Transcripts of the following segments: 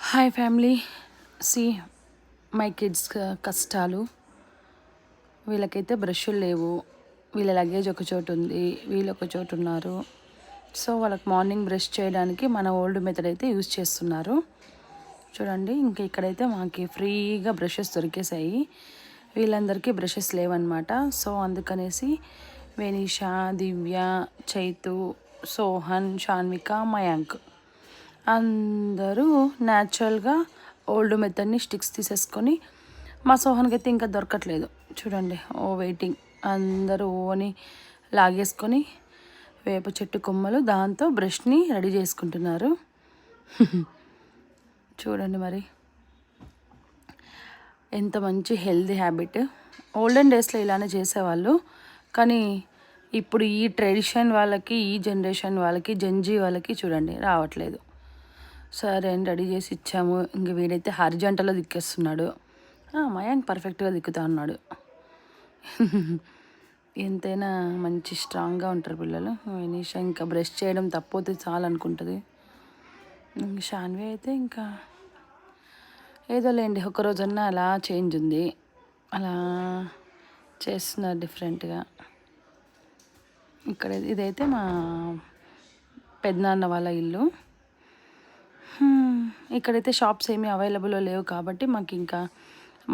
Hi family. See my kids కష్టాలు. వీళ్ళకైతే బ్రష్లు లేవు, వీళ్ళ లగేజ్ ఒక చోటు ఉంది, వీళ్ళు ఒక చోటు ఉన్నారు. సో వాళ్ళకి మార్నింగ్ బ్రష్ చేయడానికి మన ఓల్డ్ మెథడ్ అయితే యూజ్ చేస్తున్నారు. చూడండి, ఇంకా ఇక్కడైతే మాకు ఫ్రీగా బ్రషెస్ దొరికేసాయి. వీళ్ళందరికీ బ్రషెస్ లేవన్నమాట. సో అందుకనేసి వెనీషా, దివ్య, చైతు, సోహన్, షాన్విక, మయాంక్ అందరూ న్యాచురల్గా ఓల్డ్ మెథడ్ని స్టిక్స్ తీసేసుకొని, మా సోహన్కి అయితే ఇంకా దొరకట్లేదు. చూడండి, వెయిటింగ్. అందరూ ఓని లాగేసుకొని వేప చెట్టు కొమ్మలు దాంతో బ్రష్ని రెడీ చేసుకుంటున్నారు. చూడండి మరి ఎంత మంచి హెల్దీ హ్యాబిట్. ఓల్డెన్ డేస్లో ఇలానే చేసేవాళ్ళు, కానీ ఇప్పుడు ఈ ట్రెడిషన్ వాళ్ళకి, ఈ జనరేషన్ వాళ్ళకి, జెన్జీ వాళ్ళకి చూడండి రావట్లేదు. సరే అని రెడీ చేసి ఇచ్చాము. ఇంక వీడైతే హారిజాంటల్లో దిక్కేస్తున్నాడు. మయాంక్ పర్ఫెక్ట్గా దిక్కుతా ఉన్నాడు. ఎంతైనా మంచి స్ట్రాంగ్గా ఉంటారు పిల్లలు. వినీషా ఇంకా బ్రష్ చేయడం తప్పితే చాలు అనుకుంటుంది. షాన్వి అయితే ఇంకా ఏదో లేండి, ఒకరోజన్నా అలా చేంజ్ ఉంది, అలా చేస్తున్నారు డిఫరెంట్గా. ఇక్కడ ఇదైతే మా పెద్దనాన్న వాళ్ళ ఇల్లు. ఇక్కడైతే షాప్స్ ఏమీ అవైలబుల్లో లేవు కాబట్టి మాకు ఇంకా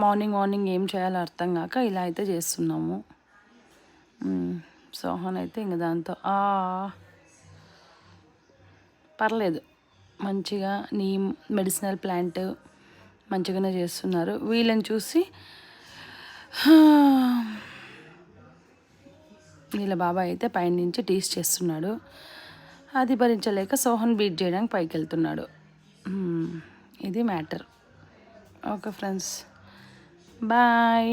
మార్నింగ్ ఏం చేయాలో అర్థం కాక ఇలా అయితే చేస్తున్నాము. సోహన్ అయితే ఇంక దాంతో పర్లేదు, మంచిగా నీమ్ మెడిసినల్ ప్లాంట్ మంచిగానే చేస్తున్నారు. వీళ్ళని చూసి వీళ్ళ బాబాయ్ అయితే పైనుంచి టీస్ చేస్తున్నాడు. అది భరించలేక సోహన్ బీట్ చేయడానికి పైకి వెళ్తున్నాడు. ఇది మ్యాటర్. Okay friends, bye.